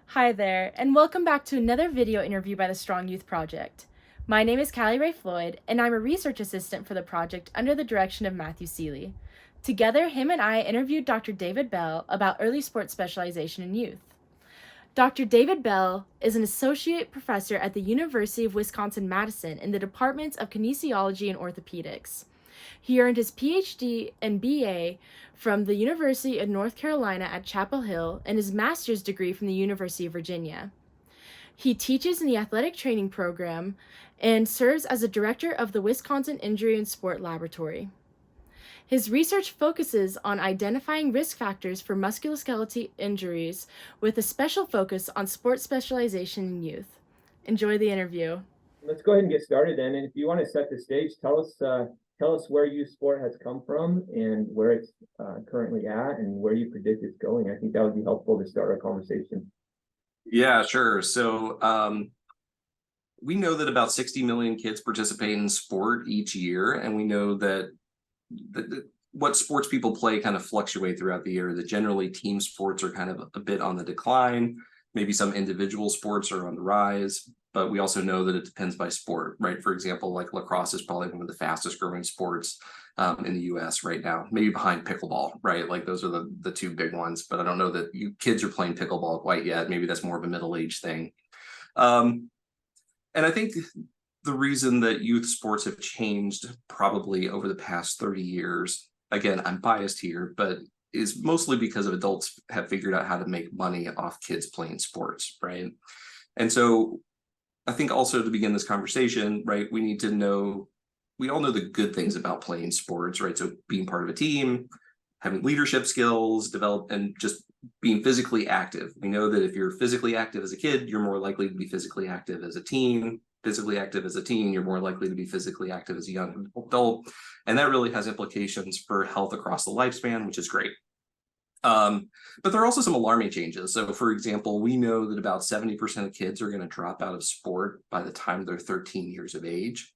Hi there, and welcome back to another video interview by the Strong Youth Project. My name is Callie Ray Floyd, and I'm a research assistant for the project under the direction of Matthew Seeley. Together, him and I interviewed Dr. David Bell about early sports specialization in youth. Dr. David Bell is an associate professor at the University of Wisconsin-Madison in the departments of Kinesiology and Orthopedics. He earned his Ph.D. and B.A. from the University of North Carolina at Chapel Hill and his master's degree from the University of Virginia. He teaches in the athletic training program and serves as the director of the Wisconsin Injury and Sport Laboratory. His research focuses on identifying risk factors for musculoskeletal injuries with a special focus on sports specialization in youth. Enjoy the interview. Let's go ahead and get started then. And if you want to set the stage, tell us where youth sport has come from and where it's currently at and where you predict it's going. I think that would be helpful to start our conversation. Yeah, sure. So we know that about 60 million kids participate in sport each year, and we know that what sports people play kind of fluctuate throughout the year. That generally team sports are kind of a bit on the decline. Maybe some individual sports are on the rise, but we also know that it depends by sport, right? For example, like lacrosse is probably one of the fastest growing sports in the US right now, maybe behind pickleball, right? Like those are the two big ones, but I don't know that you kids are playing pickleball quite yet. Maybe that's more of a middle-aged thing. And I think the reason that youth sports have changed probably over the past 30 years, again, I'm biased here, but is mostly because of adults have figured out how to make money off kids playing sports, right? And so I think also to begin this conversation, right, we need to know, we all know the good things about playing sports, right? So being part of a team, having leadership skills, and just being physically active. We know that if you're physically active as a kid, you're more likely to be physically active as a teen. Physically active as a teen, you're more likely to be physically active as a young adult. And that really has implications for health across the lifespan, which is great. But there are also some alarming changes. So for example, we know that about 70% of kids are going to drop out of sport by the time they're 13 years of age.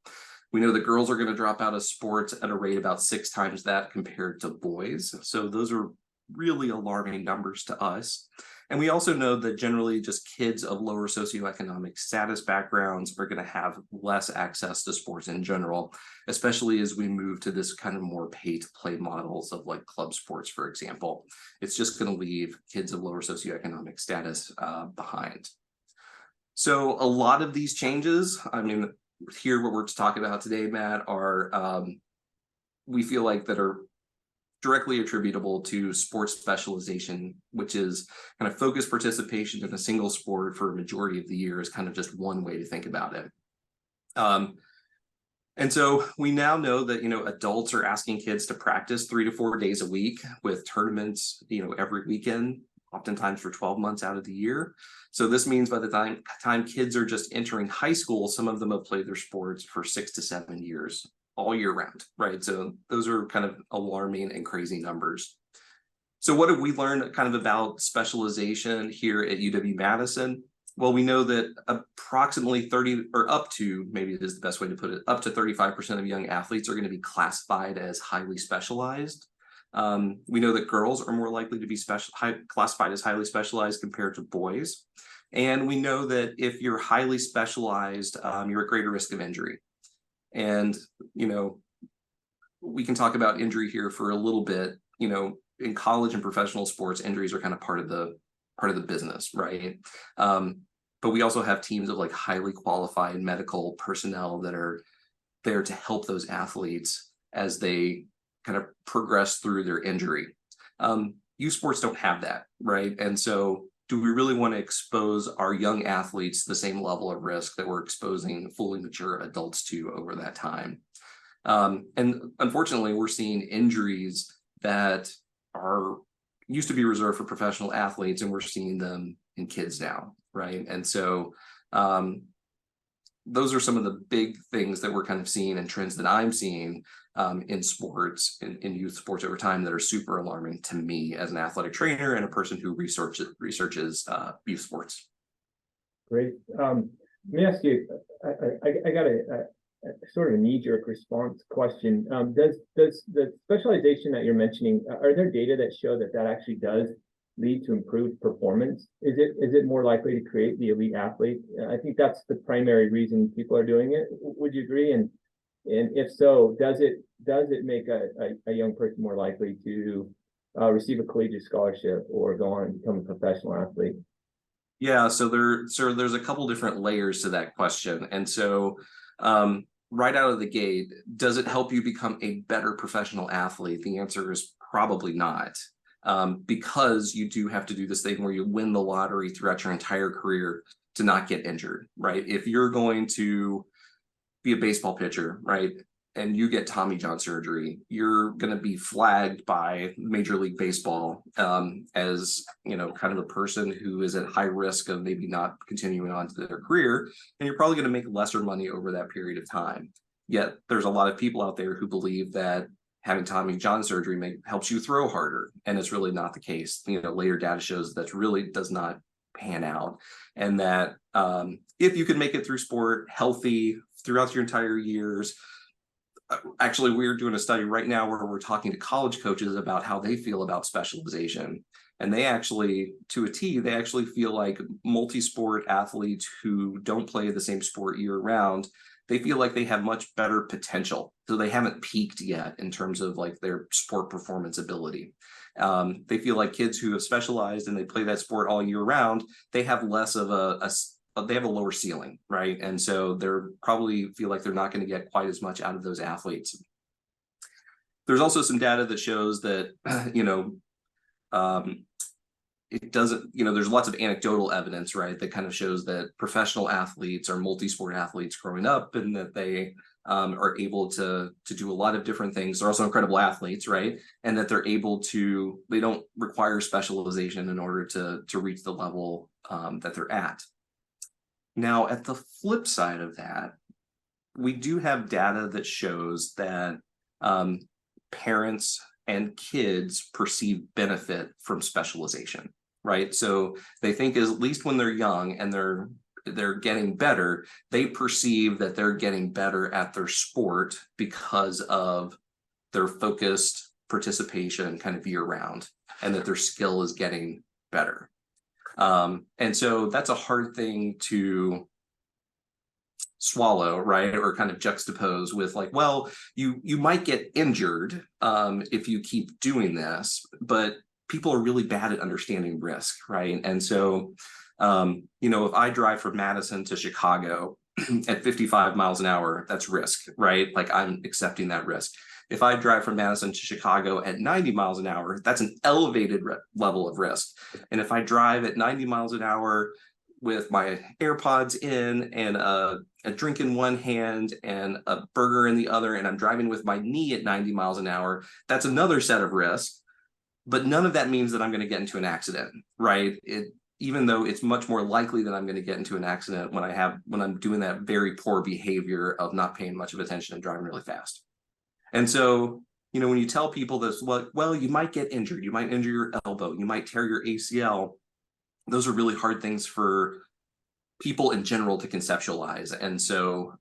We know that girls are going to drop out of sports at a rate about 6 times that compared to boys. So those are really alarming numbers to us. And we also know that generally just kids of lower socioeconomic status backgrounds are going to have less access to sports in general, especially as we move to this kind of more pay-to-play models of like club sports, for example. It's just going to leave kids of lower socioeconomic status behind. So a lot of these changes, I mean, here what we're talking about today, Matt, are we feel like that are directly attributable to sports specialization, which is kind of focused participation in a single sport for a majority of the year is kind of just one way to think about it. And so we now know that, adults are asking kids to practice 3 to 4 days a week with tournaments, every weekend, oftentimes for 12 months out of the year. So this means by the time kids are just entering high school, some of them have played their sports for 6 to 7 years, all year round, right? So those are kind of alarming and crazy numbers. So what have we learned kind of about specialization here at UW-Madison? Well, we know that approximately 30 or up to, maybe it is the best way to put it, up to 35% of young athletes are going to be classified as highly specialized. We know that girls are more likely to be classified as highly specialized compared to boys. And we know that if you're highly specialized, you're at greater risk of injury. And, we can talk about injury here for a little bit. In college and professional sports, injuries are kind of part of the business, right? But we also have teams of like highly qualified medical personnel that are there to help those athletes as they kind of progress through their injury. Youth sports don't have that, right? And so do we really want to expose our young athletes to the same level of risk that we're exposing fully mature adults to over that time? And unfortunately, we're seeing injuries that used to be reserved for professional athletes, and we're seeing them in kids now, right? And so those are some of the big things that we're kind of seeing and trends that I'm seeing in sports, in youth sports over time that are super alarming to me as an athletic trainer and a person who researches youth sports. Great. Let me ask you, I got a sort of a knee-jerk response question. Does the specialization that you're mentioning, are there data that show that actually does lead to improved performance? Is it more likely to create the elite athlete? I think that's the primary reason people are doing it. Would you agree? And if so, does it make a young person more likely to receive a collegiate scholarship or go on and become a professional athlete? Yeah, so there's a couple different layers to that question. And so right out of the gate, does it help you become a better professional athlete? The answer is probably not. Because you do have to do this thing where you win the lottery throughout your entire career to not get injured, right? If you're going to be a baseball pitcher, right, and you get Tommy John surgery, you're going to be flagged by Major League Baseball as, kind of a person who is at high risk of maybe not continuing on to their career, and you're probably going to make lesser money over that period of time. Yet there's a lot of people out there who believe that having Tommy John surgery helps you throw harder, and it's really not the case. Later data shows that really does not pan out, and that if you can make it through sport healthy throughout your entire years. Actually, we're doing a study right now where we're talking to college coaches about how they feel about specialization. And they actually, to a T, they actually feel like multi-sport athletes who don't play the same sport year round, they feel like they have much better potential. So they haven't peaked yet in terms of like their sport performance ability. They feel like kids who have specialized and they play that sport all year round, they have less of they have a lower ceiling, right? And so they're probably feel like they're not going to get quite as much out of those athletes. There's also some data that shows that, it doesn't, there's lots of anecdotal evidence, right, that kind of shows that professional athletes are multi-sport athletes growing up, and that they are able to do a lot of different things. They're also incredible athletes, right? And that they don't require specialization in order to reach the level that they're at. Now, at the flip side of that, we do have data that shows that parents and kids perceive benefit from specialization, right? So they think at least when they're young and they're getting better, they perceive that they're getting better at their sport because of their focused participation kind of year round, and that their skill is getting better. And so that's a hard thing to swallow, right? Or kind of juxtapose with like, well, you might get injured if you keep doing this, but people are really bad at understanding risk, right? And so, if I drive from Madison to Chicago at 55 miles an hour, that's risk, right? Like I'm accepting that risk. If I drive from Madison to Chicago at 90 miles an hour, that's an elevated level of risk. And if I drive at 90 miles an hour with my AirPods in and a drink in one hand and a burger in the other, and I'm driving with my knee at 90 miles an hour, that's another set of risks. But none of that means that I'm going to get into an accident, right? Even though it's much more likely that I'm going to get into an accident when I'm doing that very poor behavior of not paying much of attention and driving really fast. And so, when you tell people this, well, you might get injured, you might injure your elbow, you might tear your ACL. Those are really hard things for people in general to conceptualize. And so,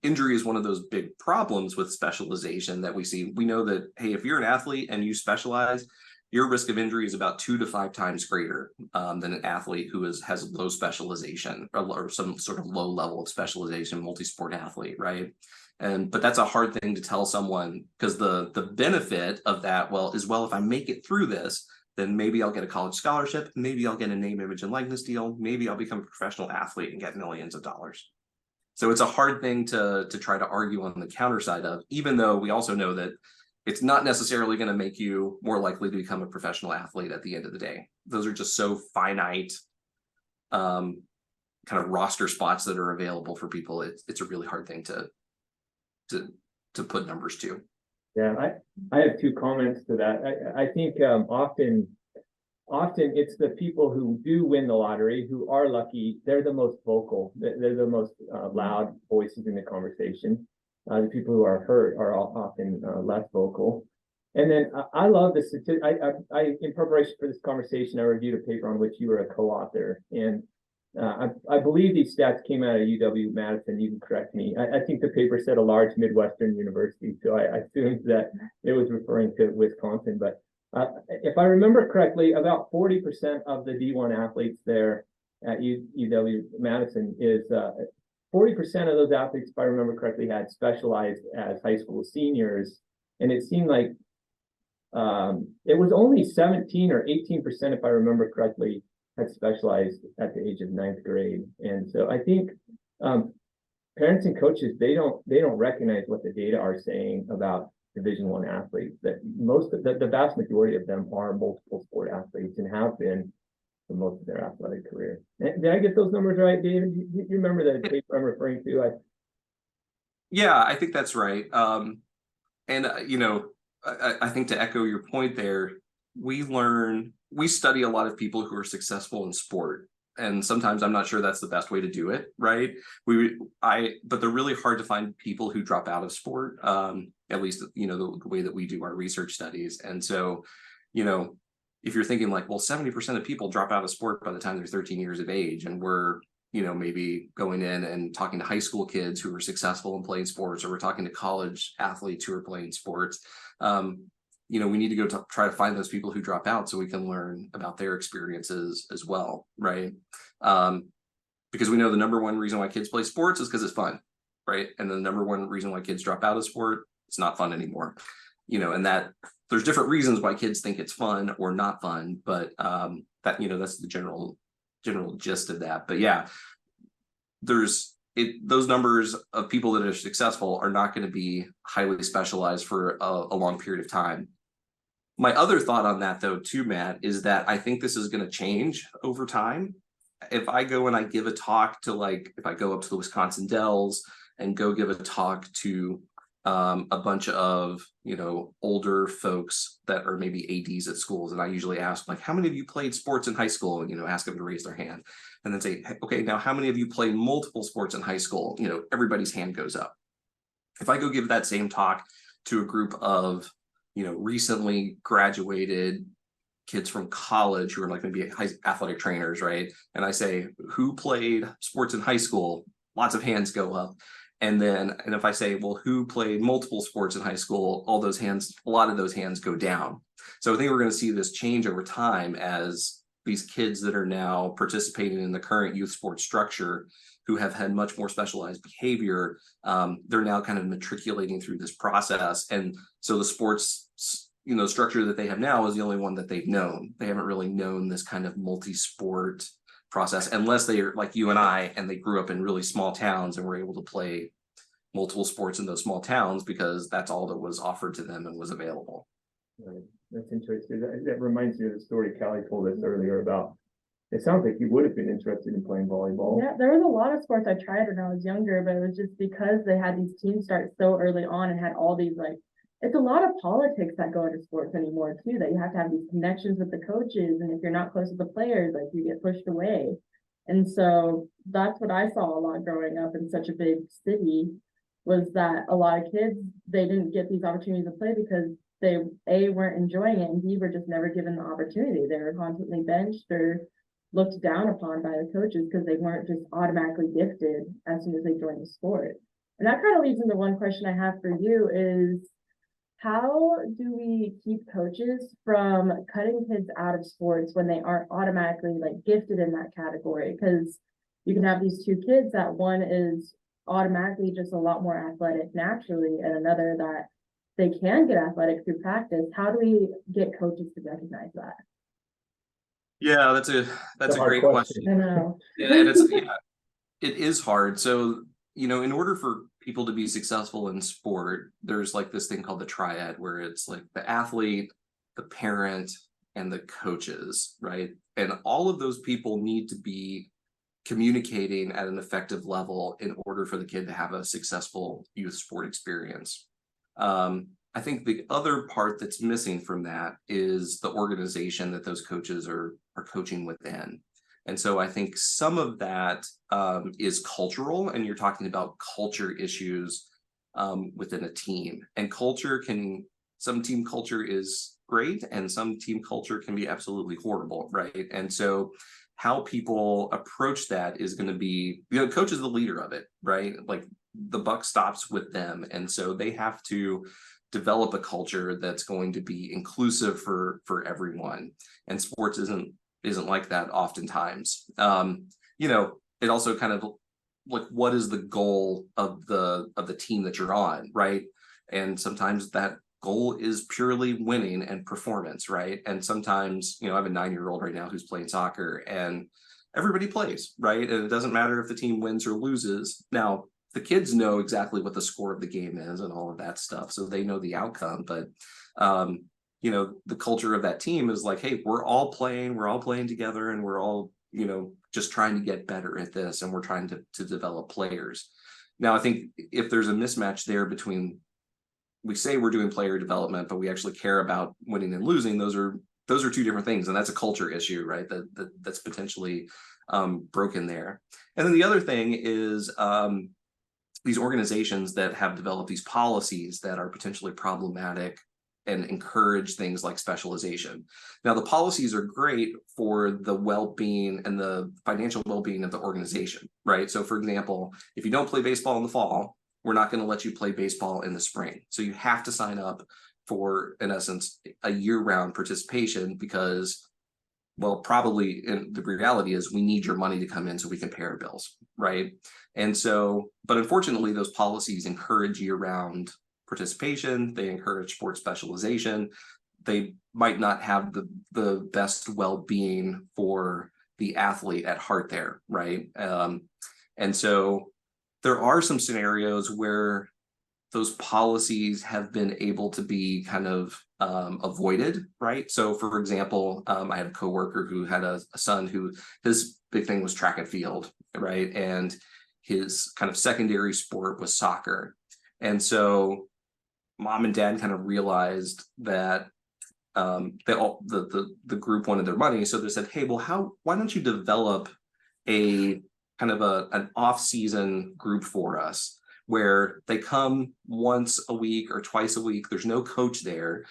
injury is one of those big problems with specialization that we see. We know that, hey, if you're an athlete and you specialize, your risk of injury is about 2 to 5 times greater than an athlete who has low specialization or some sort of low level of specialization, multi-sport athlete, right? But that's a hard thing to tell someone, because the benefit of that, if I make it through this, then maybe I'll get a college scholarship, maybe I'll get a name, image, and likeness deal, maybe I'll become a professional athlete and get millions of dollars. So it's a hard thing to try to argue on the counter side of, even though we also know that it's not necessarily going to make you more likely to become a professional athlete at the end of the day. Those are just so finite kind of roster spots that are available for people. It's a really hard thing to put numbers to. Yeah, I have 2 comments to that. I think often it's the people who do win the lottery, who are lucky, they're the most vocal, they're the most loud voices in the conversation. The people who are hurt are often less vocal. And then I love this. I in preparation for this conversation, I reviewed a paper on which you were a co-author, and I believe these stats came out of UW-Madison. You can correct me. I think the paper said a large Midwestern university, so I assumed that it was referring to Wisconsin. But If I remember correctly, about 40% of the D1 athletes there at UW Madison is 40% of those athletes, if I remember correctly, had specialized as high school seniors, and it seemed like it was only 17 or 18%, if I remember correctly, had specialized at the age of ninth grade. And so I think parents and coaches, they don't recognize what the data are saying about Division I athletes, that most of the vast majority of them are multiple sport athletes and have been for most of their athletic career. Did I get those numbers right, David? You remember the paper I'm referring to? Yeah, I think that's right. And I think to echo your point there, we study a lot of people who are successful in sport. And sometimes I'm not sure that's the best way to do it, right? But they're really hard to find people who drop out of sport, at least, the way that we do our research studies. And so, if you're thinking like, well, 70% of people drop out of sport by the time they're 13 years of age, and we're, maybe going in and talking to high school kids who are successful in playing sports, or we're talking to college athletes who are playing sports, we need to go try to find those people who drop out so we can learn about their experiences as well, right? Because we know the number one reason why kids play sports is because it's fun, right? And the number one reason why kids drop out of sport, it's not fun anymore. And that there's different reasons why kids think it's fun or not fun, but that's the general gist of that. But yeah, those numbers of people that are successful are not going to be highly specialized for a long period of time. My other thought on that, though, too, Matt, is that I think this is going to change over time. If I go and I give a talk to, if I go up to the Wisconsin Dells and go give a talk to a bunch of, older folks that are maybe ADs at schools, and I usually ask, how many of you played sports in high school? And, ask them to raise their hand, and then say, okay, now how many of you played multiple sports in high school? Everybody's hand goes up. If I go give that same talk to a group of, recently graduated kids from college who are maybe athletic trainers, right? And I say, who played sports in high school? Lots of hands go up. And if I say, well, who played multiple sports in high school? A lot of those hands go down. So I think we're going to see this change over time as these kids that are now participating in the current youth sports structure, who have had much more specialized behavior, they're now kind of matriculating through this process. And so the sports, structure that they have now is the only one that they've known. They haven't really known this kind of multi-sport process, unless they are like you and I, and they grew up in really small towns and were able to play multiple sports in those small towns because that's all that was offered to them and was available. Right. That's interesting. That reminds me of the story Callie told us earlier about, it sounds like you would have been interested in playing volleyball. Yeah, there was a lot of sports I tried when I was younger, but it was just because they had these teams start so early on and had all these it's a lot of politics that go into sports anymore too, that you have to have these connections with the coaches, and if you're not close with the players, you get pushed away. And so that's what I saw a lot growing up in such a big city, was that a lot of kids, they didn't get these opportunities to play because they weren't enjoying it, and B, were just never given the opportunity. They were constantly benched or looked down upon by the coaches because they weren't just automatically gifted as soon as they joined the sport. And that kind of leads into one question I have for you is, how do we keep coaches from cutting kids out of sports when they aren't automatically gifted in that category? Because you can have these two kids that one is automatically just a lot more athletic naturally, and another that they can get athletic through practice. How do we get coaches to recognize that? Yeah, that's a great question. I know. And it is hard. So, in order for people to be successful in sport, there's this thing called the triad, where it's the athlete, the parent, and the coaches, right? And all of those people need to be communicating at an effective level in order for the kid to have a successful youth sport experience. I think the other part that's missing from that is the organization that those coaches are coaching within. And so I think some of that is cultural, and you're talking about culture issues within a team. And some team culture is great, and some team culture can be absolutely horrible, right? And so how people approach that is going to be, coach is the leader of it, right? The buck stops with them. And so they have to develop a culture that's going to be inclusive for everyone. And sports isn't like that oftentimes. You know, it also kind of like, what is the goal of the team that you're on, right? And sometimes that goal is purely winning and performance, right? And sometimes, you know, I have a 9-year-old right now who's playing soccer, and everybody plays, right? And it doesn't matter if the team wins or loses. Now, the kids know exactly what the score of the game is and all of that stuff, so they know the outcome. But you know, the culture of that team is like, hey, we're all playing together, and we're all, you know, just trying to get better at this, and we're trying to develop players. Now, I think if there's a mismatch there between, we say we're doing player development, but we actually care about winning and losing, those are two different things, and that's a culture issue, right? That's potentially broken there. And then the other thing is these organizations that have developed these policies that are potentially problematic and encourage things like specialization. Now, the policies are great for the well-being and the financial well-being of the organization, right? So for example, if you don't play baseball in the fall, we're not going to let you play baseball in the spring. So you have to sign up for, in essence, a year-round participation because, well, probably the reality is we need your money to come in so we can pay our bills, right? And so, but unfortunately, those policies encourage year-round participation. They encourage sports specialization. They might not have the best well-being for the athlete at heart there, right? And so there are some scenarios where those policies have been able to be kind of avoided, right? So for example, I had a coworker who had a son who his big thing was track and field, right? And his kind of secondary sport was soccer. And so mom and dad kind of realized that the group wanted their money. So they said, hey, well, why don't you develop a kind of an off-season group for us where they come once a week or twice a week. There's no coach there.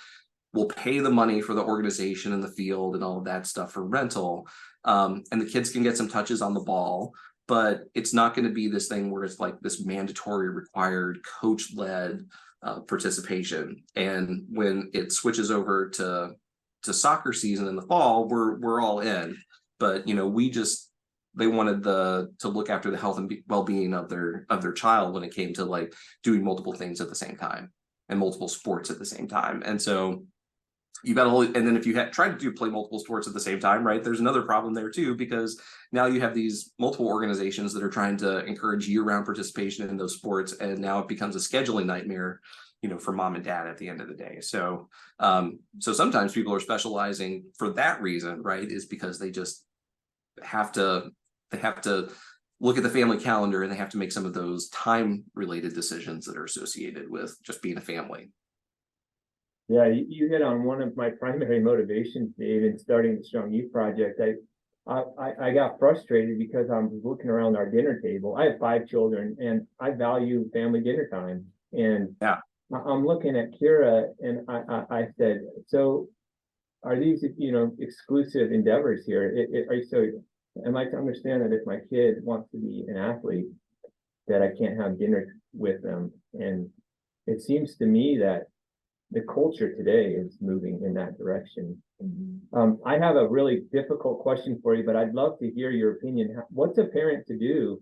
We'll pay the money for the organization and the field and all of that stuff for rental. And the kids can get some touches on the ball, but it's not going to be this thing where it's like this mandatory required coach-led participation. And when it switches over to soccer season in the fall, we're all in. But you know, they wanted to look after the health and well-being of their child when it came to like doing multiple things at the same time and multiple sports at the same time. And so you got to, and then if you try to play multiple sports at the same time, right, there's another problem there too, because now you have these multiple organizations that are trying to encourage year-round participation in those sports, and now it becomes a scheduling nightmare, you know, for mom and dad at the end of the day. So so sometimes people are specializing for that reason, right, is because they just have to look at the family calendar, and they have to make some of those time related decisions that are associated with just being a family. Yeah, you hit on one of my primary motivations, Dave, in starting the Strong Youth Project. I got frustrated because I'm looking around our dinner table. I have 5 children, and I value family dinner time. And yeah, I'm looking at Kira, and I said, so are these, you know, exclusive endeavors here? So am I to understand that if my kid wants to be an athlete, that I can't have dinner with them? And it seems to me that the culture today is moving in that direction. I have a really difficult question for you, but I'd love to hear your opinion. What's a parent to do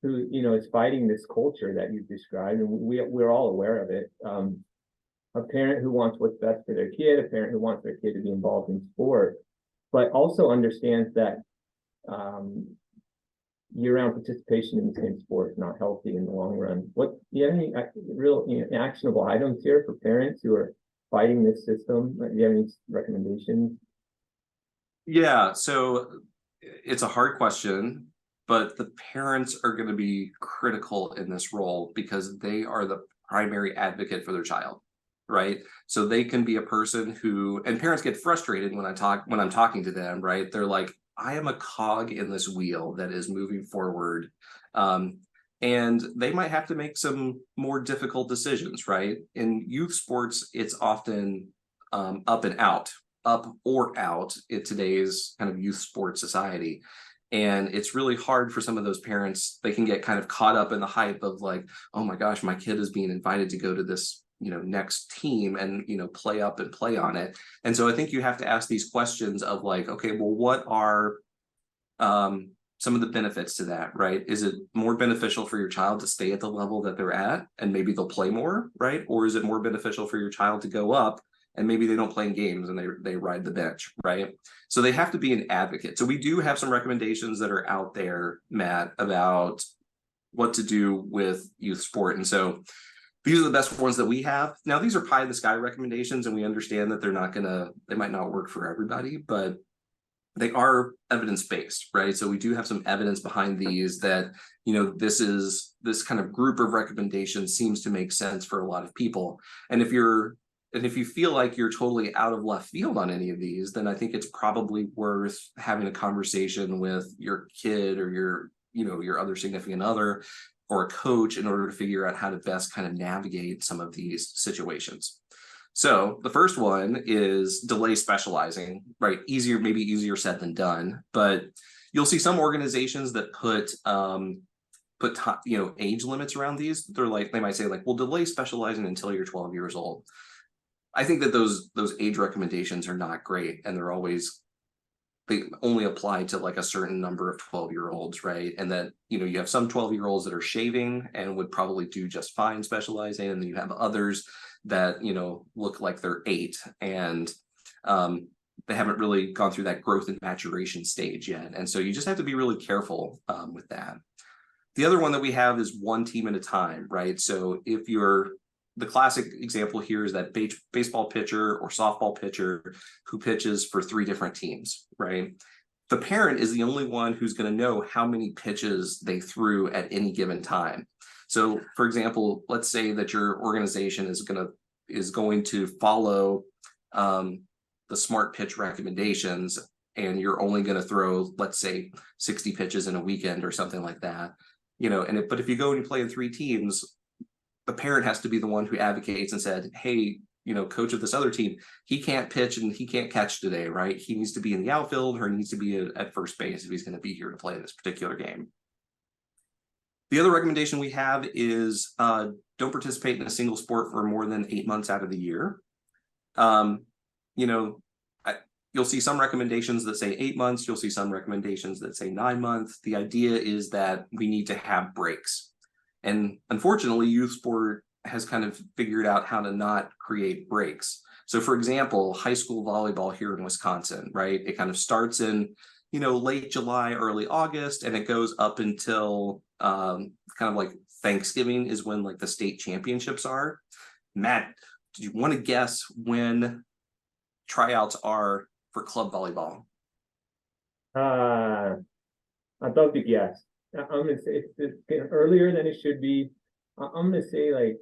who, you know, is fighting this culture that you've described? And we're all aware of it. A parent who wants what's best for their kid, a parent who wants their kid to be involved in sport, but also understands that year-round participation in the same sport is not healthy in the long run. Do you have any real, you know, actionable items here for parents who are fighting this system? Do you have any recommendations? Yeah, so it's a hard question, but the parents are going to be critical in this role because they are the primary advocate for their child, right? So they can be a person who, and parents get frustrated when I'm talking to them, right? They're like, I am a cog in this wheel that is moving forward. And they might have to make some more difficult decisions, right? In youth sports, it's often up and out, up or out in today's kind of youth sports society. And it's really hard for some of those parents. They can get kind of caught up in the hype of like, oh my gosh, my kid is being invited to go to this next team and, play up and play on it. And so I think you have to ask these questions of like, okay, well, what are some of the benefits to that, right? Is it more beneficial for your child to stay at the level that they're at and maybe they'll play more, right? Or is it more beneficial for your child to go up and maybe they don't play in games and they ride the bench, right? So they have to be an advocate. So we do have some recommendations that are out there, Matt, about what to do with youth sport. And so these are the best ones that we have. Now, these are pie in the sky recommendations, and we understand that they might not work for everybody, but they are evidence-based, right? So we do have some evidence behind these that, this kind of group of recommendations seems to make sense for a lot of people. And if you feel like you're totally out of left field on any of these, then I think it's probably worth having a conversation with your kid or your other significant other or a coach in order to figure out how to best kind of navigate some of these situations. So the first one is delay specializing, right? Maybe easier said than done, but you'll see some organizations that put age limits around these. They might say like, well, delay specializing until you're 12 years old. I think that those age recommendations are not great, and they only apply to like a certain number of 12-year-olds, right? And that, you have some 12-year-olds that are shaving and would probably do just fine specializing. And then you have others that, look like they're 8 and they haven't really gone through that growth and maturation stage yet. And so you just have to be really careful with that. The other one that we have is one team at a time, right? So the classic example here is that baseball pitcher or softball pitcher who pitches for 3 different teams, right? The parent is the only one who's going to know how many pitches they threw at any given time. So, for example, let's say that your organization is going to follow the smart pitch recommendations, and you're only going to throw, let's say, 60 pitches in a weekend or something like that. But if you go and you play in 3 teams, the parent has to be the one who advocates and said, hey, coach of this other team, he can't pitch and he can't catch today, right? He needs to be in the outfield or he needs to be at first base if he's going to be here to play this particular game. The other recommendation we have is don't participate in a single sport for more than 8 months out of the year. You'll see some recommendations that say 8 months. You'll see some recommendations that say 9 months. The idea is that we need to have breaks. And unfortunately, youth sport has kind of figured out how to not create breaks. So for example, high school volleyball here in Wisconsin, right? It kind of starts in, late July, early August, and it goes up until kind of like Thanksgiving is when like the state championships are. Matt, do you want to guess when tryouts are for club volleyball? I'd love to guess. I'm gonna say it's earlier than it should be. I'm gonna say like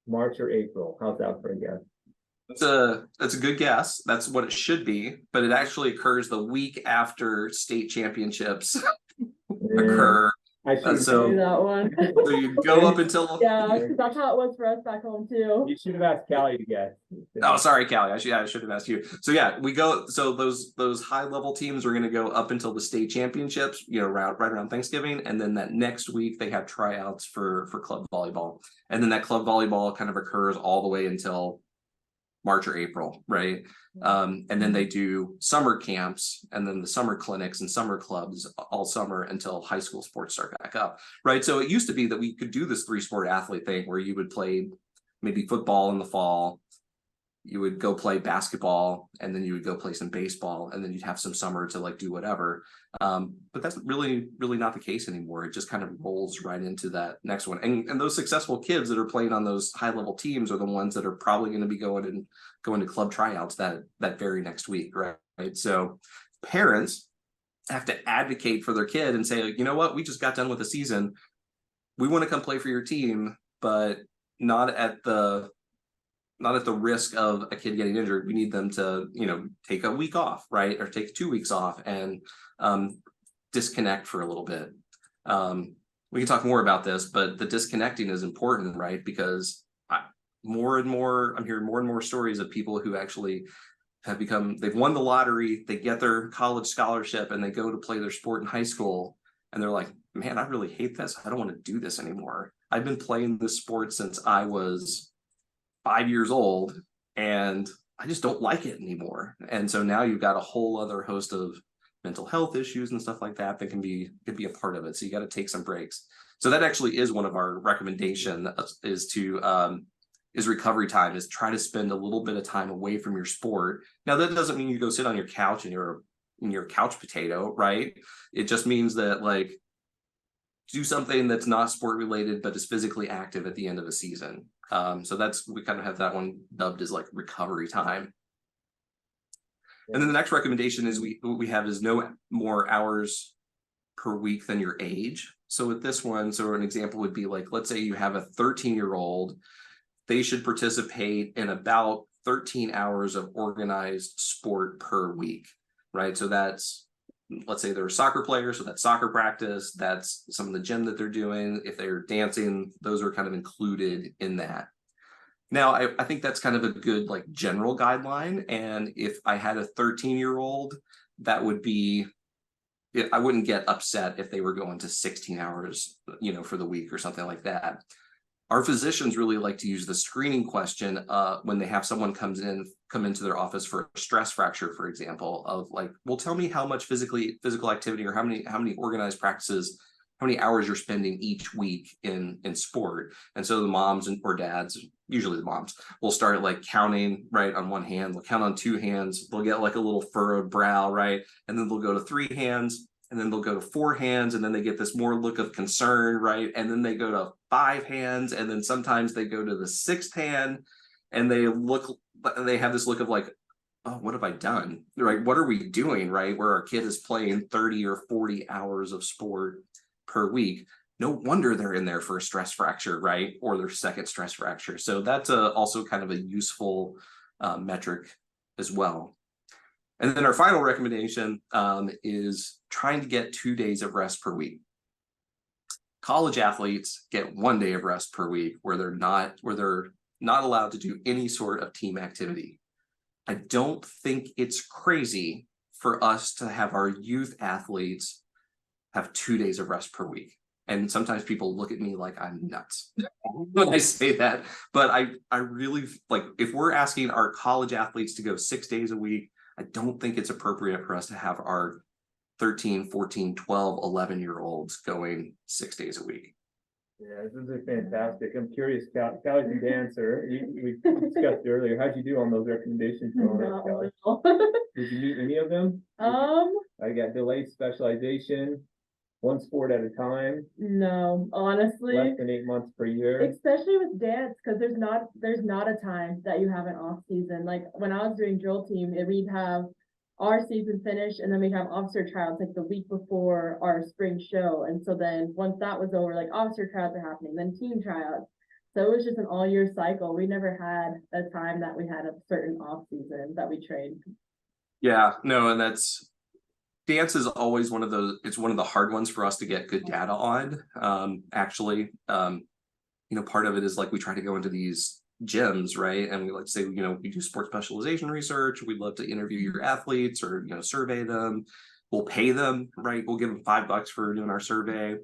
March or April. How's that for a guess? That's a good guess. That's what it should be, but it actually occurs the week after state championships occur. I should say that one. So you go up until because that's how it was for us back home too. You should have asked Callie to guess. Oh, sorry, Callie. I should have asked you. So yeah, we go. So those high level teams are going to go up until the state championships, right around Thanksgiving, and then that next week they have tryouts for club volleyball, and then that club volleyball kind of occurs all the way until March or April, right? And then they do summer camps and then the summer clinics and summer clubs all summer until high school sports start back up, right? So it used to be that we could do this 3-sport athlete thing where you would play maybe football in the fall, you would go play basketball, and then you would go play some baseball, and then you'd have some summer to like do whatever. But that's really not the case anymore. It just kind of rolls right into that next one. And those successful kids that are playing on those high level teams are the ones that are probably going to be going to club tryouts that very next week, right? So parents have to advocate for their kid and say, you know what, we just got done with the season. We want to come play for your team, but not at the risk of a kid getting injured. We need them to, take a week off, right? Or take 2 weeks off and disconnect for a little bit. We can talk more about this, but the disconnecting is important, right? Because I'm hearing more and more stories of people who actually they've won the lottery, they get their college scholarship, and they go to play their sport in high school. And they're like, man, I really hate this. I don't want to do this anymore. I've been playing this sport since I was 5 years old and I just don't like it anymore. And so now you've got a whole other host of mental health issues and stuff like that that can be a part of it. So you got to take some breaks. So that actually is one of our recommendation is recovery time, is try to spend a little bit of time away from your sport. Now that doesn't mean you go sit on your couch and you're your couch potato, right? It just means that like do something that's not sport related but is physically active at the end of a season. So we kind of have that one dubbed as like recovery time. And then the next recommendation is we have is no more hours per week than your age. So with this one, so an example would be like, let's say you have a 13-year-old, they should participate in about 13 hours of organized sport per week, right? So that's, let's say they're a soccer player, so that's soccer practice, that's some of the gym that they're doing. If they're dancing, those are kind of included in that. Now, I think that's kind of a good like general guideline. And if I had a 13-year-old, that would be, I wouldn't get upset if they were going to 16 hours, for the week or something like that. Our physicians really like to use the screening question when they have someone come into their office for a stress fracture, for example, of like, well, tell me how much physical activity or how many organized practices, how many hours you're spending each week in sport. And so the moms or dads, usually the moms, will start like counting, right, on one hand, they'll count on two hands, they'll get like a little furrowed brow, right, and then they'll go to 3 hands, and then they'll go to 4 hands, and then they get this more look of concern, right, and then they go to 5 hands, and then sometimes they go to the 6th hand, and they have this look of like, oh, what have I done, right? What are we doing, right? Where our kid is playing 30 or 40 hours of sport per week. No wonder they're in there for a stress fracture, right? Or their second stress fracture. So that's also kind of a useful metric as well. And then our final recommendation is trying to get 2 days of rest per week. College athletes get 1 day of rest per week where they're not allowed to do any sort of team activity. I don't think it's crazy for us to have our youth athletes have 2 days of rest per week. And sometimes people look at me like I'm nuts when I say that. But I really like, if we're asking our college athletes to go 6 days a week, I don't think it's appropriate for us to have our 13, 14, 12, 11-year-olds going 6 days a week. Yeah, this is fantastic. I'm curious, Callie's a dancer. We discussed earlier. How'd you do on those recommendations? Did you meet any of them? I got delayed specialization, one sport at a time. No, honestly. Less than 8 months per year. Especially with dance, because there's not a time that you have an off season. Like when I was doing drill team, we'd have our season finish, and then we have officer tryouts like the week before our spring show. And so then once that was over, like officer tryouts are happening, then team tryouts. So it was just an all year cycle. We never had a time that we had a certain off season that we trained. Yeah, no, and dance is always one of the hard ones for us to get good data on. Actually, part of it is like we try to go into these gyms, right? And we like to say, we do sports specialization research. We'd love to interview your athletes or, survey them. We'll pay them, right? We'll give them $5 for doing our survey.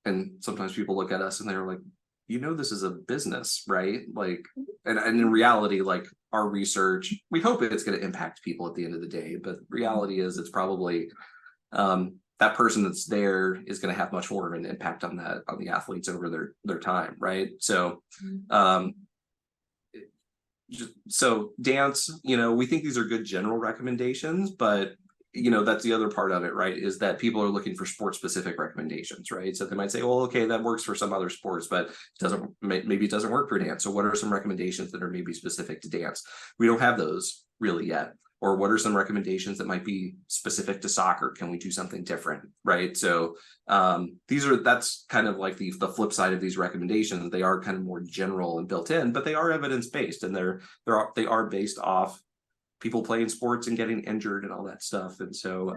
And sometimes people look at us and they're like, this is a business, right? Like, and in reality, like our research, we hope it's going to impact people at the end of the day. But reality is it's probably that person that's there is going to have much more of an impact on the athletes over their time, right? So so dance, we think these are good general recommendations, but that's the other part of it, right? Is that people are looking for sport specific recommendations, right? So they might say, well, okay, that works for some other sports, but maybe it doesn't work for dance. So what are some recommendations that are maybe specific to dance? We don't have those really yet. Or what are some recommendations that might be specific to soccer? Can we do something different, right? So that's kind of like the flip side of these recommendations. They are kind of more general and built in, but they are evidence based, and they are based off people playing sports and getting injured and all that stuff. And so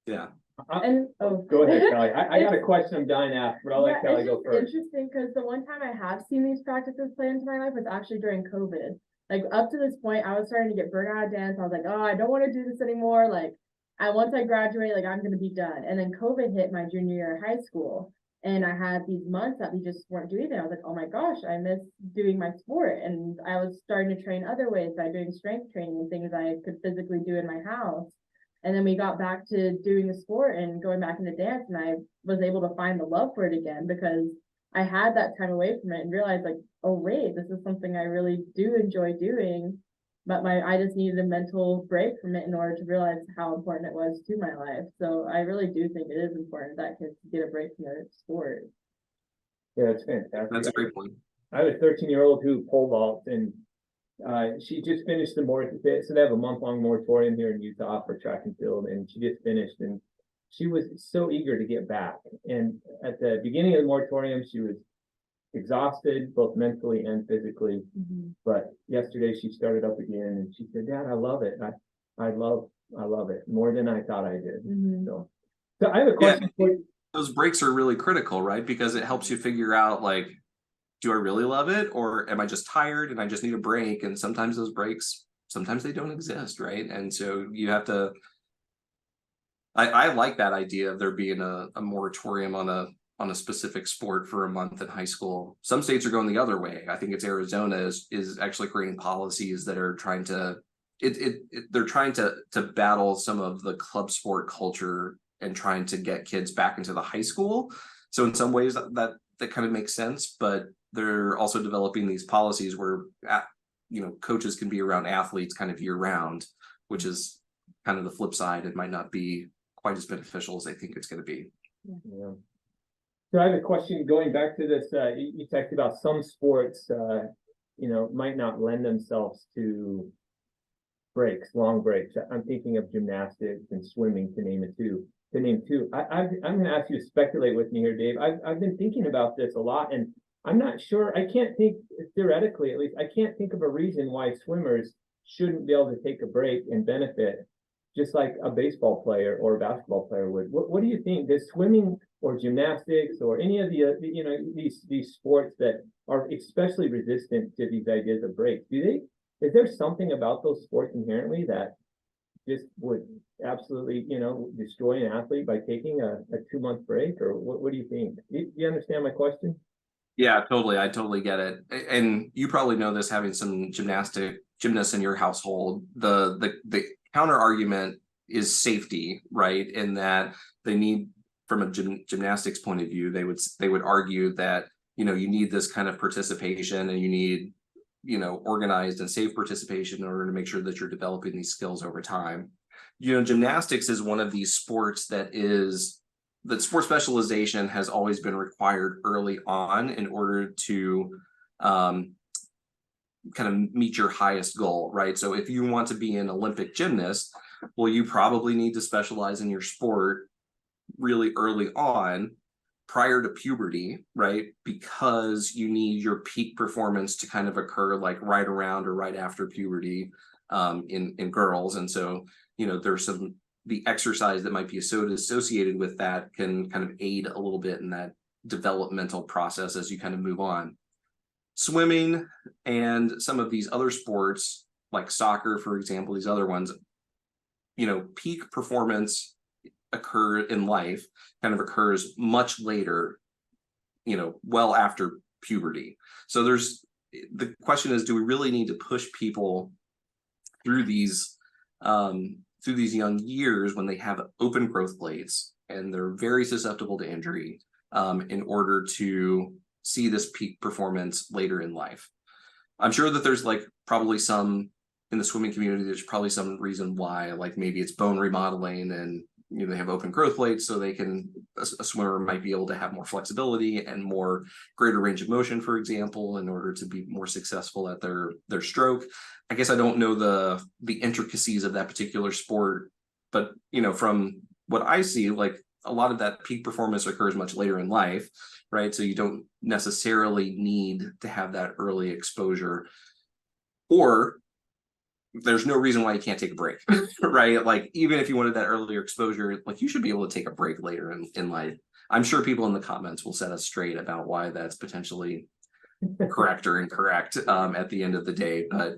yeah. Go ahead, Callie. I got a question I'm dying to ask, but I'll let Callie go first. Interesting, because the one time I have seen these practices play into my life was actually during COVID. Like up to this point, I was starting to get burnt out of dance. I was like, oh, I don't want to do this anymore. Like, once I graduate, like I'm going to be done. And then COVID hit my junior year of high school. And I had these months that we just weren't doing it. I was like, oh my gosh, I miss doing my sport. And I was starting to train other ways by doing strength training and things I could physically do in my house. And then we got back to doing the sport and going back into dance. And I was able to find the love for it again because I had that time away from it and realized like, oh wait, this is something I really do enjoy doing. But I just needed a mental break from it in order to realize how important it was to my life. So I really do think it is important that kids get a break from their sport. Yeah, it's fantastic. That's a great point. I have a 13-year-old who pole vaults, and she just finished the so they have a month-long moratorium here in Utah for track and field, and she just finished, and she was so eager to get back. And at the beginning of the moratorium, she was exhausted, both mentally and physically. But yesterday she started up again, and she said, "Dad, I love it. I love it more than I thought I did." So I have a question for you. Those breaks are really critical, right? Because it helps you figure out, like, do I really love it, or am I just tired and I just need a break? And sometimes those breaks, sometimes they don't exist, right? And so you have to. I like that idea of there being a moratorium on a specific sport for a month in high school. Some states are going the other way. I think it's Arizona is actually creating policies that are trying to they're trying to battle some of the club sport culture and trying to get kids back into the high school. So in some ways that kind of makes sense, but they're also developing these policies where coaches can be around athletes kind of year round, which is kind of the flip side. It might not be quite as beneficial as I think it's going to be. Yeah. So I have a question going back to this. You talked about some sports, might not lend themselves to long breaks. I'm thinking of gymnastics and swimming, to name two. I'm going to ask you to speculate with me here, Dave. I've been thinking about this a lot, and I'm not sure. I can't think, theoretically at least, I can't think of a reason why swimmers shouldn't be able to take a break and benefit, just like a baseball player or a basketball player would. What do you think? Does swimming or gymnastics or any of these sports that are especially resistant to these ideas of breaks, is there something about those sports inherently that just would absolutely, destroy an athlete by taking a 2-month break? Or what do you think? Do you understand my question? Yeah, totally. I totally get it. And you probably know this, having some gymnasts in your household. The counter argument is safety, right? In that they need, from a gymnastics point of view, they would argue that, you need this kind of participation, and you need, organized and safe participation in order to make sure that you're developing these skills over time. Gymnastics is one of these sports that sport specialization has always been required early on in order to kind of meet your highest goal, right? So if you want to be an Olympic gymnast, well, you probably need to specialize in your sport really early on, prior to puberty, right? Because you need your peak performance to kind of occur like right around or right after puberty in girls. And so, there's the exercise that might be associated with that can kind of aid a little bit in that developmental process as you kind of move on. Swimming and some of these other sports like soccer, for example, these other ones, peak performance occurs much later, well after puberty. So the question is, do we really need to push people through these young years when they have open growth plates and they're very susceptible to injury, in order to see this peak performance later in life? I'm sure that there's probably some in the swimming community, there's probably some reason why, like maybe it's bone remodeling and they have open growth plates, so a swimmer might be able to have more flexibility and greater range of motion, for example, in order to be more successful at their stroke. I guess I don't know the intricacies of that particular sport, but from what I see, like a lot of that peak performance occurs much later in life, right? So you don't necessarily need to have that early exposure, or there's no reason why you can't take a break, right? Like, even if you wanted that earlier exposure, like, you should be able to take a break later in life. I'm sure people in the comments will set us straight about why that's potentially correct or incorrect at the end of the day. But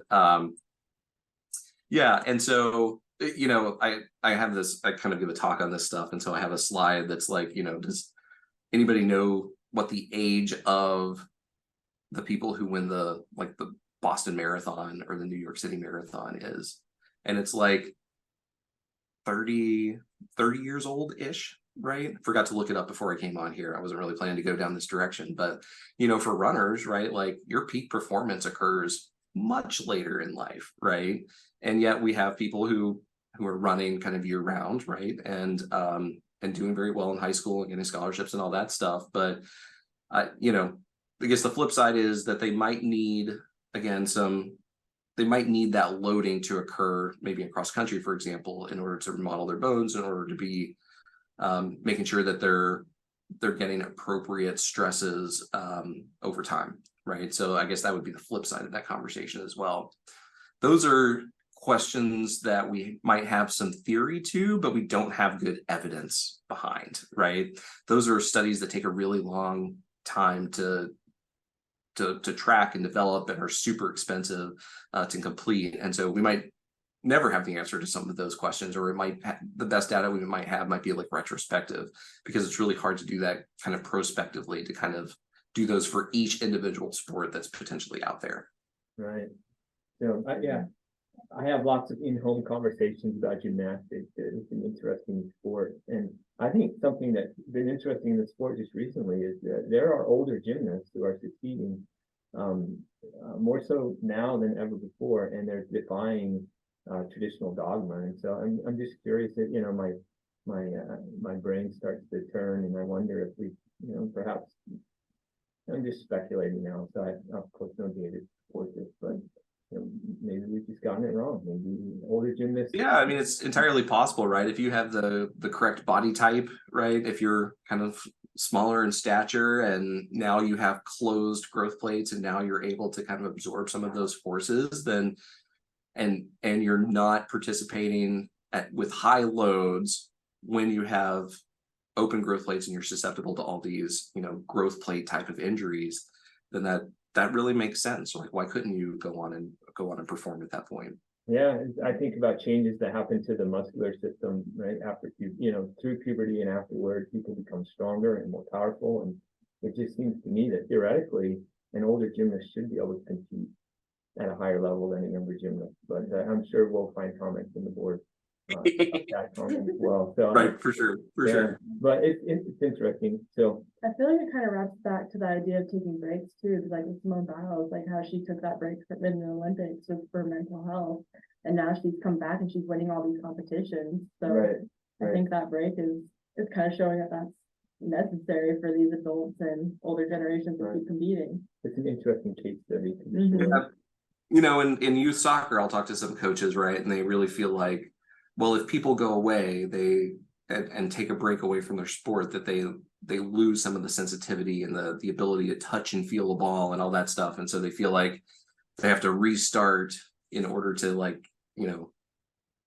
yeah, and so I have this, I kind of give a talk on this stuff, and so I have a slide that's like, anybody know what the age of the people who win the Boston Marathon or the New York City Marathon is? And it's like 30 years old ish, right? Forgot to look it up before I came on here. I wasn't really planning to go down this direction, but for runners, right, like your peak performance occurs much later in life, right? And yet we have people who are running kind of year round, right, and doing very well in high school and getting scholarships and all that stuff. But I guess the flip side is that they might need, again, they might need that loading to occur maybe in cross country, for example, in order to remodel their bones, in order to be making sure that they're getting appropriate stresses over time, right? So I guess that would be the flip side of that conversation as well. Those are questions that we might have some theory to, but we don't have good evidence behind, right? Those are studies that take a really long time to track and develop and are super expensive to complete. And so we might never have the answer to some of those questions, or the best data we might have might be like retrospective, because it's really hard to do that kind of prospectively, to kind of do those for each individual sport that's potentially out there. Right. So I have lots of in-home conversations about gymnastics. It's an interesting sport. And I think something that's been interesting in the sport just recently is that there are older gymnasts who are succeeding more so now than ever before, and they're defying traditional dogma. And so I'm just curious that, my brain starts to turn, and I wonder if we, perhaps, I'm just speculating now, so I of course don't data support this, but maybe we've just gotten it wrong. Maybe older gymnasts. Yeah, I mean, it's entirely possible, right? If you have the correct body type, right? If you're kind of smaller in stature, and now you have closed growth plates, and now you're able to kind of absorb some of those forces, then and you're not participating with high loads when you have open growth plates and you're susceptible to all these, growth plate type of injuries, then that really makes sense. Like, why couldn't you go on and perform at that point? Yeah, I think about changes that happen to the muscular system, right? After through puberty and afterward, people become stronger and more powerful. And it just seems to me that theoretically, an older gymnast should be able to compete at a higher level than a younger gymnast. But Mm-hmm. I'm sure we'll find comments in the board about that comment as well. So Right, for sure. But it's interesting. So I feel like it kind of wraps back to the idea of taking breaks too, like with Simone Biles, like how she took that break in the Olympics for mental health, and now she's come back and she's winning all these competitions. So I think that break is kind of showing that that's necessary for these adults and older generations to keep competing. It's an interesting case study. In youth soccer, I'll talk to some coaches, right, and they really feel like, well, if people go away, and take a break away from their sport, that they lose some of the sensitivity and the ability to touch and feel a ball and all that stuff. And so they feel like they have to restart in order to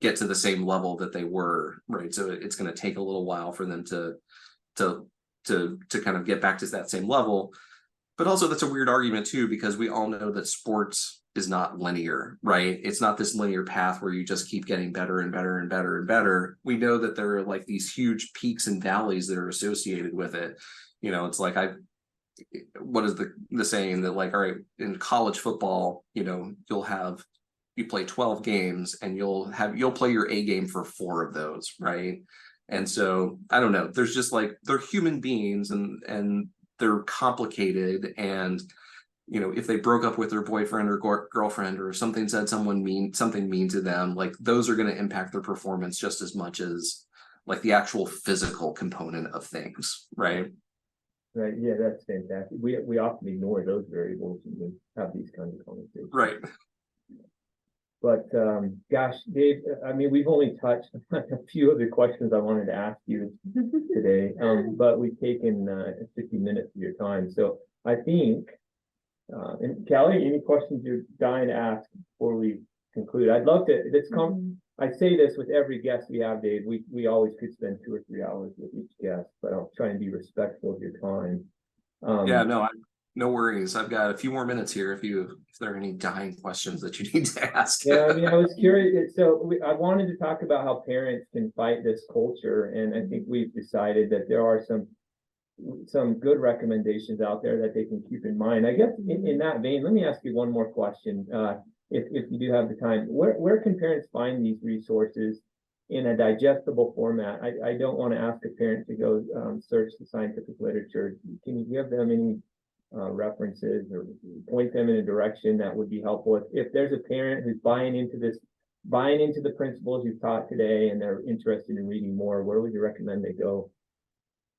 get to the same level that they were, right? So it's going to take a little while for them to kind of get back to that same level. But also that's a weird argument too, because we all know that sports is not linear, right? It's not this linear path where you just keep getting better and better and better and better. We know that there are like these huge peaks and valleys that are associated with it. It's like, what is the saying that, like, all right, in college football, you play 12 games and you'll play your A game for 4 of those, right? And so I don't know, there's just like, they're human beings and they're complicated, and if they broke up with their boyfriend or girlfriend, or something said something mean to them, like, those are going to impact their performance just as much as like the actual physical component of things, right? Right. Yeah, that's fantastic. We often ignore those variables when we have these kinds of conversations. Right. But gosh, Dave, I mean, we've only touched on a few of the questions I wanted to ask you today, but we've taken 50 minutes of your time. So I think, and Callie, any questions you're dying to ask before we conclude? I'd love to, I say this with every guest we have, Dave, we always could spend 2 or 3 hours with each guest, but I'll try and be respectful of your time. No worries. I've got a few more minutes here if there are any dying questions that you need to ask. Yeah, I mean, I was curious. So I wanted to talk about how parents can fight this culture, and I think we've decided that there are some some good recommendations out there that they can keep in mind. I guess in that vein, let me ask you one more question. If you do have the time, where can parents find these resources in a digestible format? I don't want to ask a parent to go search the scientific literature. Can you give them any references or point them in a direction that would be helpful? If there's a parent who's buying into the principles you've taught today and they're interested in reading more, where would you recommend they go?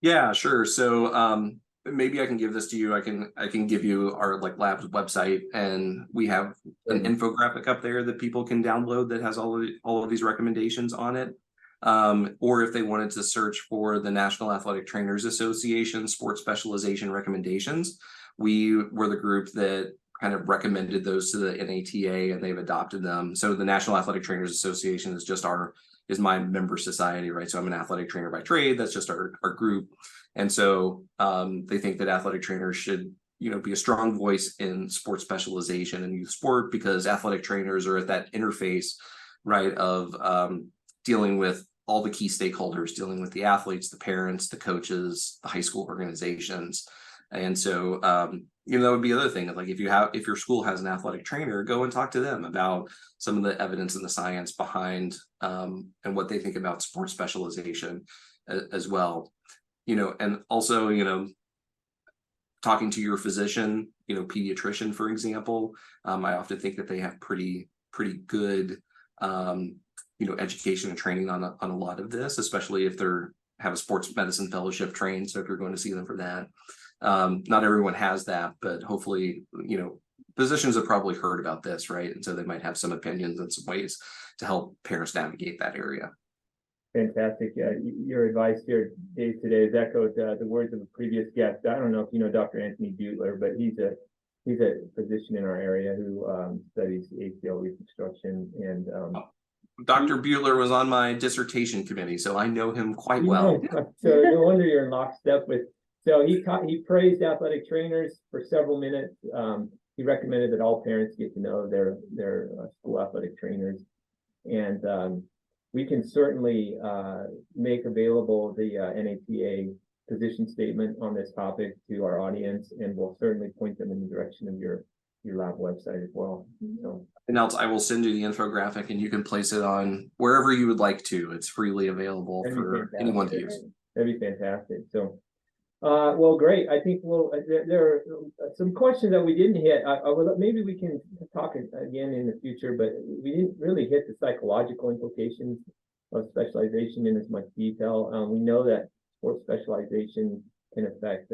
Yeah, sure. So maybe I can give this to you. I can give you our lab's website, and we have an infographic up there that people can download that has all of these recommendations on it. Or if they wanted to search for the National Athletic Trainers Association Sports Specialization recommendations, we were the group that kind of recommended those to the NATA, and they've adopted them. So the National Athletic Trainers Association is my member society, right? So I'm an athletic trainer by trade. That's just our group. And so they think that athletic trainers should, be a strong voice in sports specialization and youth sport, because athletic trainers are at that interface, right, of dealing with all the key stakeholders, dealing with the athletes, the parents, the coaches, the high school organizations. And so, that would be the other thing. Like if your school has an athletic trainer, go and talk to them about some of the evidence and the science behind and what they think about sports specialization as well. And also, talking to your physician, pediatrician, for example. I often think that they have pretty good, education and training on a lot of this, especially if have a sports medicine fellowship trained. So if you're going to see them for that. Not everyone has that, but hopefully, physicians have probably heard about this, right? And so they might have some opinions and some ways to help parents navigate that area. Fantastic. Your advice here, Dave, today has echoed the words of a previous guest. I don't know if you know Dr. Anthony Butler, but he's a physician in our area who studies ACL reconstruction. And Dr. Butler was on my dissertation committee, so I know him quite well. So no wonder you're in lockstep with. So he praised athletic trainers for several minutes. He recommended that all parents get to know their school athletic trainers, and we can certainly make available the NATA position statement on this topic to our audience, and we'll certainly point them in the direction of your lab website as well. So. And else, I will send you the infographic, and you can place it on wherever you would like to. It's freely available for anyone to use. That'd be fantastic. So. Well, great. I think there are some questions that we didn't hit. Maybe we can talk again in the future, but we didn't really hit the psychological implications of specialization in as much detail. We know that sports specialization can affect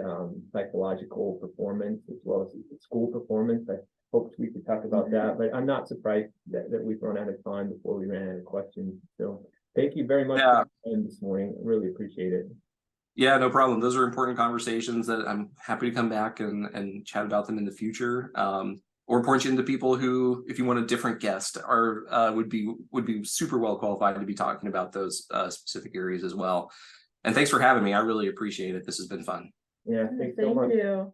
psychological performance as well as school performance. I hoped we could talk about that, but I'm not surprised that we've run out of time before we ran out of questions. So thank you very much for your time this morning. I really appreciate it. Yeah, no problem. Those are important conversations that I'm happy to come back and chat about them in the future, or point you into people who, if you want a different guest, would be super well qualified to be talking about those specific areas as well. And thanks for having me. I really appreciate it. This has been fun. Yeah, thanks so much. Thank you.